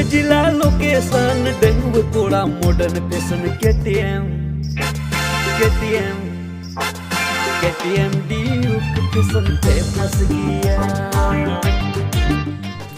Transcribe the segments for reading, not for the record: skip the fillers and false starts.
जिला लोकेशन डेंगू कोड़ा modern fashion KTM KTM KTM Duke fashion पे फंस गया।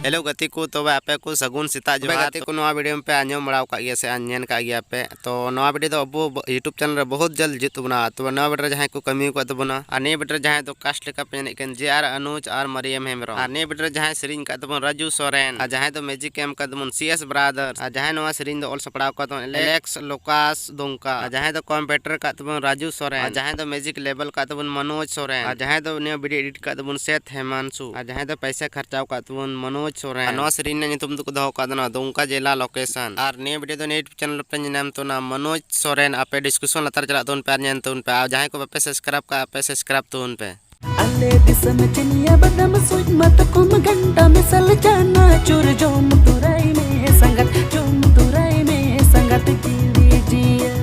हेलो गति को तो आपे को सगुन सीता जो गति को नवा वीडियो पे आंजम बड़ा का से आनन का गया पे तो नवा वीडियो तो अब यूट्यूब चैनल रे बहुत जल्द जित बना तो नवा वीडियो जहां को कमी को तबना आ ने वीडियो जहां तो कास्ट लेका पे नेकन जे आर अनुज और मरियम हेमरम आ ने वीडियो जहां सरिन का तबन राजू सोरेन आ जहां तो मैजिक एम का तबन सीएस ब्रदर्स आ जहां नवा सरिन दो ऑल सपड़ा का तो एलेक्स लोकास दोंका आ जहां तो कंप्यूटर का तबन राजू सोरेन आ जहां तो मैजिक लेवल का तबन मनोज सोरेन आ जहां तो ने वीडियो एडिट का तबन सेथ हेमांशु आ जहां तो पैसा खर्चाव का तबन मनोज सोरेन नवा सरिन ने तुम को दो का दना दोंका जिला लोकेशन और ने वीडियो तो यूट्यूब चैनल पे नाम तो ना मनोज सोरेन आपे डिस्कशन लतार चला तो उन पे आनन तो उन पे जहां को पे सब्सक्राइब का पे सब्सक्राइब तो उन पे अले दिसम चिनिया बदम सुज मत कुम घंटा में सल जाना चुर जोम तुराई में संगत जोम तुराई में संगत की लीजिए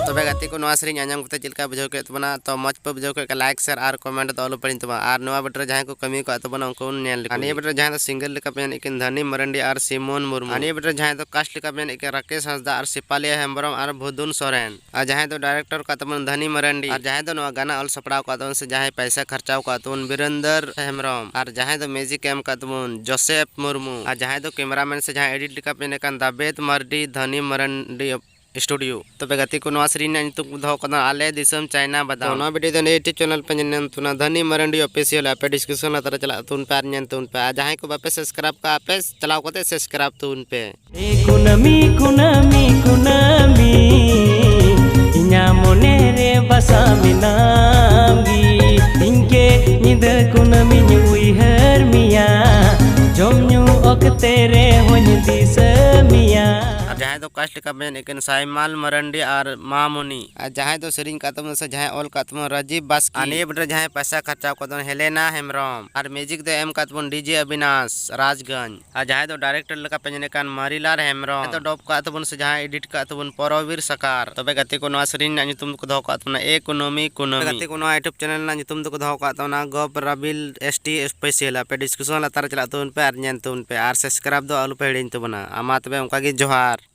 तबे गति को नवा सरिन आंजम कते चिलका बुझाव के तबना तो मच पे बुझाव के लाइक शेयर और कमेंट तो आलो पड़िन तबा और नवा बटर जहां को कमी को तबना उनको नेल लिखो आनी बटर जहां तो सिंगल लेका पेन इकिन धनी मरंडी और सिमोन मुर्मू आनी बटर जहां तो कास्ट लेका पेन इके राकेश हंसदा और सिपालिया हेम्ब्रम और भुदुन सोरेन आ जहां तो डायरेक्टर का तबन धनी मरंडी और जहां तो नवा गाना ऑल सपड़ाव का तबन से जहां पैसा खर्चाव का तबन वीरेंद्र हेम्ब्रम और जहां तो म्यूजिक एम का तबन जोसेफ मुर्मू और जहां तो कैमरामैन से जहां एडिट लेका पेन कान दाबेत मर्डी धनी मरंडी स्टूडियो तबे गति को नवा सरिन तुम दो कना आले दिसम चाइना बदा नवा वीडियो तो यूट्यूब चैनल पे नन तुना धनी मरंडी ऑफिशियल आपे डिस्क्रिप्शन ला चला तुन पे नन तुन पे जहां को बापे सब्सक्राइब का आपे चलाओ कते सब्सक्राइब तुन पे कुनमी कुनमी कुनमी इन्या मोने रे बसा मिनांगी इनके निद कुनमी न्यूई हर मिया जोमन्यू ओकते रे होन दिसमिया जहां तो कास्ट का बेन एकन साइमाल मरंडी और मामुनी जहां तो सरिन का तुम से जहां ऑल का तुम राजीव बास्की आने बटर जहां पैसा खर्चा को तुम हेलेना हेम्ब्रम और म्यूजिक दे एम का तुम डीजे अविनाश राजगंज और जहां तो डायरेक्टर लका पेन कान मारिलार हेम्ब्रम तो डॉप का तुम से जहां एडिट का तुम परवीर सकार तबे गति को नवा सरिन ना तुम को दो का तुम इकोनॉमी कुनमी गति को नवा यूट्यूब चैनल ना तुम को दो का तुम गप रबिल एसटी स्पेशल पे डिस्कशन लतार चला तुन पे और नन तुन पे और सब्सक्राइब दो आलू पे हिडिन तो बना आमा तबे उनका गे जोहार।